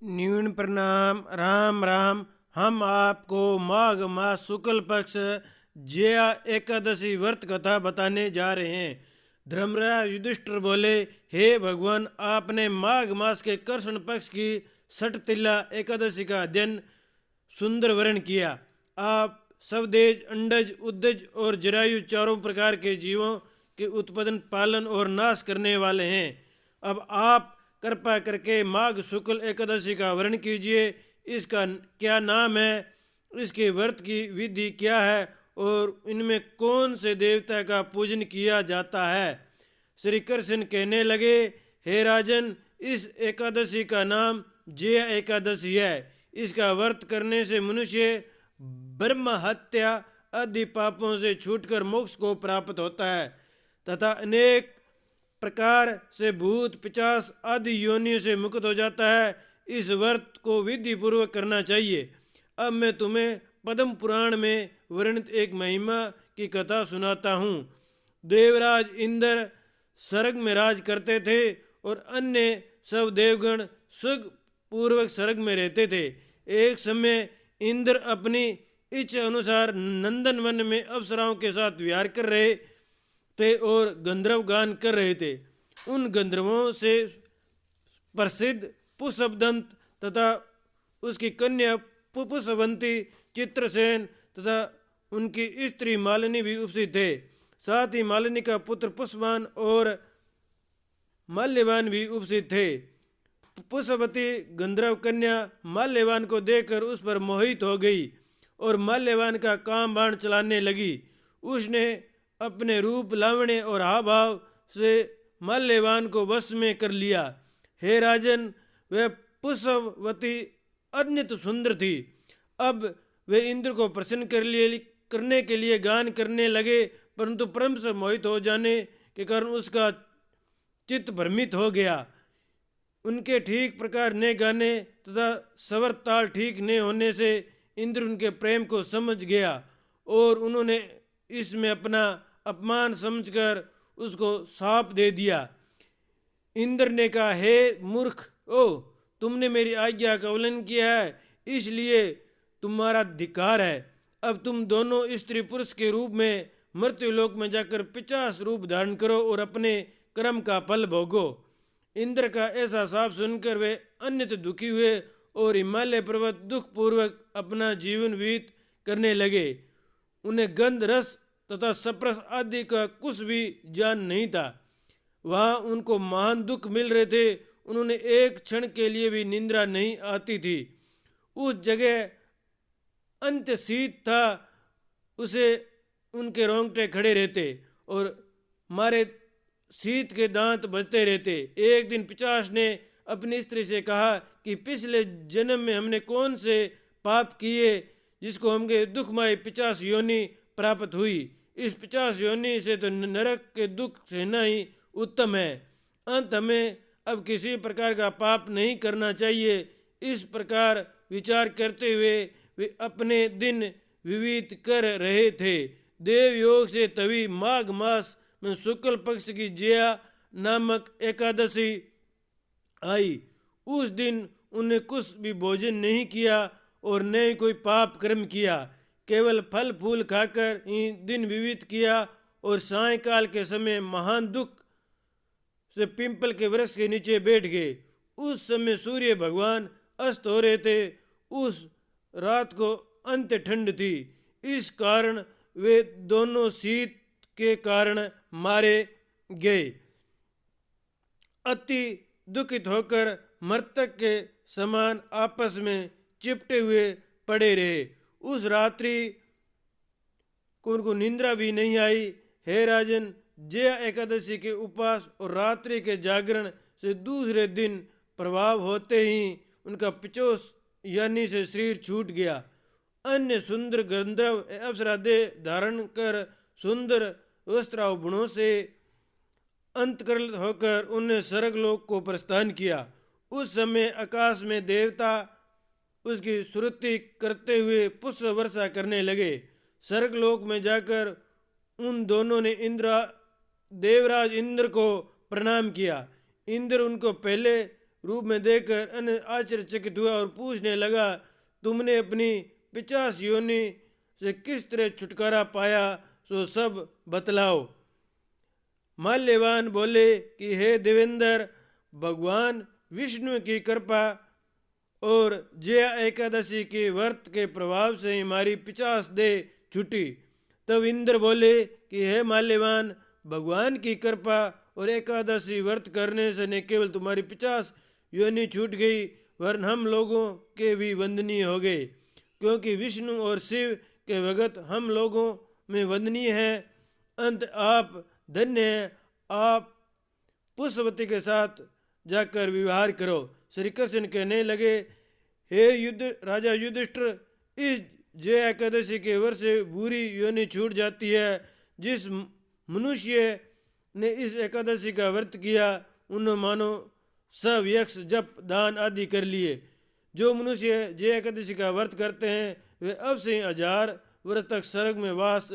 न्यून प्रणाम। राम राम। हम आपको माघ मास शुक्ल पक्ष जया एकादशी व्रत कथा बताने जा रहे हैं। धर्मराज युधिष्ठिर बोले, हे भगवान, आपने माघ मास के कृष्ण पक्ष की सटतिला एकादशी का अध्ययन सुंदर वर्ण किया। आप स्वदेज, अंडज, उद्दज और जरायु चारों प्रकार के जीवों के उत्पादन, पालन और नाश करने वाले हैं। अब आप कृपा करके माघ शुक्ल एकादशी का वर्णन कीजिए। इसका क्या नाम है, इसके व्रत की विधि क्या है और इनमें कौन से देवता का पूजन किया जाता है। श्री कृष्ण कहने लगे, हे राजन, इस एकादशी का नाम जया एकादशी है। इसका व्रत करने से मनुष्य ब्रह्म हत्या आदि पापों से छूटकर मोक्ष को प्राप्त होता है तथा अनेक प्रकार से भूत पिचास आदि योनियों से मुक्त हो जाता है। इस व्रत को विधि पूर्वक करना चाहिए। अब मैं तुम्हें पद्म पुराण में वर्णित एक महिमा की कथा सुनाता हूँ। देवराज इंद्र स्वर्ग में राज करते थे और अन्य सब देवगण सुख पूर्वक स्वर्ग में रहते थे। एक समय इंद्र अपनी इच्छा अनुसार नंदन वन में अप्सराओं के साथ विहार कर रहे थे और गंधर्व गान कर रहे थे। उन गंधर्वों से प्रसिद्ध पुष्पदंत तथा उसकी कन्या पुष्पवंती, चित्रसेन तथा उनकी स्त्री मालिनी भी उपस्थित थे। साथ ही मालिनी का पुत्र पुष्पवान और माल्यवान भी उपस्थित थे। पुष्पवती गंधर्व कन्या माल्यवान को देखकर उस पर मोहित हो गई और माल्यवान का काम बाण चलाने लगी। उसने अपने रूप, लावण्य और हाव भाव से माल्यवान को वश में कर लिया। हे राजन, वह पुष्पवती अत्यंत सुंदर थी। अब वे इंद्र को प्रसन्न करने के लिए गान करने लगे, परंतु प्रेम से मोहित हो जाने के कारण उसका चित्त भ्रमित हो गया। उनके ठीक प्रकार न गाने तथा स्वर ताल ठीक न होने से इंद्र उनके प्रेम को समझ गया और उन्होंने इसमें अपना अपमान समझकर उसको शाप दे दिया। इंद्र ने कहा, हे मूर्ख, तुमने मेरी आज्ञा का उल्लंघन किया है, इसलिए तुम्हारा धिक्कार है। अब तुम दोनों स्त्री पुरुष के रूप में मृत्युलोक में जाकर 50 रूप धारण करो और अपने कर्म का फल भोगो। इंद्र का ऐसा साफ सुनकर वे अन्यत दुखी हुए और हिमालय पर्वत दुखपूर्वक अपना जीवन व्यतीत करने लगे। उन्हें गंध, रस तथा स्पर्श आदि का कुछ भी ज्ञान नहीं था। वहाँ उनको महान दुख मिल रहे थे। उन्होंने एक क्षण के लिए भी निंद्रा नहीं आती थी। उस जगह अंत शीत था, उसे उनके रोंगटे खड़े रहते और मारे शीत के दांत बजते रहते। एक दिन पिशाच ने अपनी स्त्री से कहा कि पिछले जन्म में हमने कौन से पाप किए जिसको हमके दुखमय 50 योनि प्राप्त हुई। इस 50 योनि से तो नरक के दुख सहना ही उत्तम है। अंत हमें अब किसी प्रकार का पाप नहीं करना चाहिए। इस प्रकार विचार करते हुए वे अपने दिन व्यतीत कर रहे थे। देव योग से तभी माघ मास में शुक्ल पक्ष की जया नामक एकादशी आई। उस दिन उन्हें कुछ भी भोजन नहीं किया और न ही कोई पाप कर्म किया। केवल फल फूल खाकर ही दिन व्यतीत किया और सायंकाल के समय महान दुख से पिंपल के वृक्ष के नीचे बैठ गए। उस समय सूर्य भगवान अस्त हो रहे थे। उस रात को अंत ठंड थी, इस कारण वे दोनों शीत के कारण मारे गए। अति दुखित होकर मृतक के समान आपस में चिपटे हुए पड़े रहे। उस रात्रि को उनको निंद्रा भी नहीं आई। हे राजन, जया एकादशी के उपवास और रात्रि के जागरण से दूसरे दिन प्रभाव होते ही उनका पिचोस यानी से शरीर छूट गया। अन्य सुंदर गंधर्व अप्सरा देह धारण कर सुंदर वस्त्राभूषणों से अंतकरण होकर उन्हें स्वर्गलोक को प्रस्थान किया। उस समय आकाश में देवता उसकी स्तुति करते हुए पुष्प वर्षा करने लगे। स्वर्गलोक में जाकर उन दोनों ने देवराज इंद्र को प्रणाम किया। इंद्र उनको पहले रूप में देखकर अन्य आश्चर्यचकित हुआ और पूछने लगा, तुमने अपनी 50 योनि से किस तरह छुटकारा पाया, सो सब बतलाओ। माल्यवान बोले कि हे देवेंद्र, भगवान विष्णु की कृपा और जया एकादशी के व्रत के प्रभाव से ही हमारी 50 देह छूटी। तब इंद्र बोले कि हे माल्यवान, भगवान की कृपा और एकादशी व्रत करने से न केवल तुम्हारी 50 योनि छूट गई, वरन हम लोगों के भी वंदनीय हो गए, क्योंकि विष्णु और शिव के भगत हम लोगों में वंदनीय हैं। अंत आप धन्य हैं, आप पुष्पवती के साथ जाकर विवाह करो। श्री कृष्ण कहने लगे, हे राजा युधिष्ठिर, इस जय एकादशी के वर्ष से बुरी योनि छूट जाती है। जिस मनुष्य ने इस एकादशी का व्रत किया, उन्होंने मानो सब यक्ष जप दान आदि कर लिए। जो मनुष्य जय एकादशी का व्रत करते हैं, वे अब से 1000 वर्ष तक स्वर्ग में वास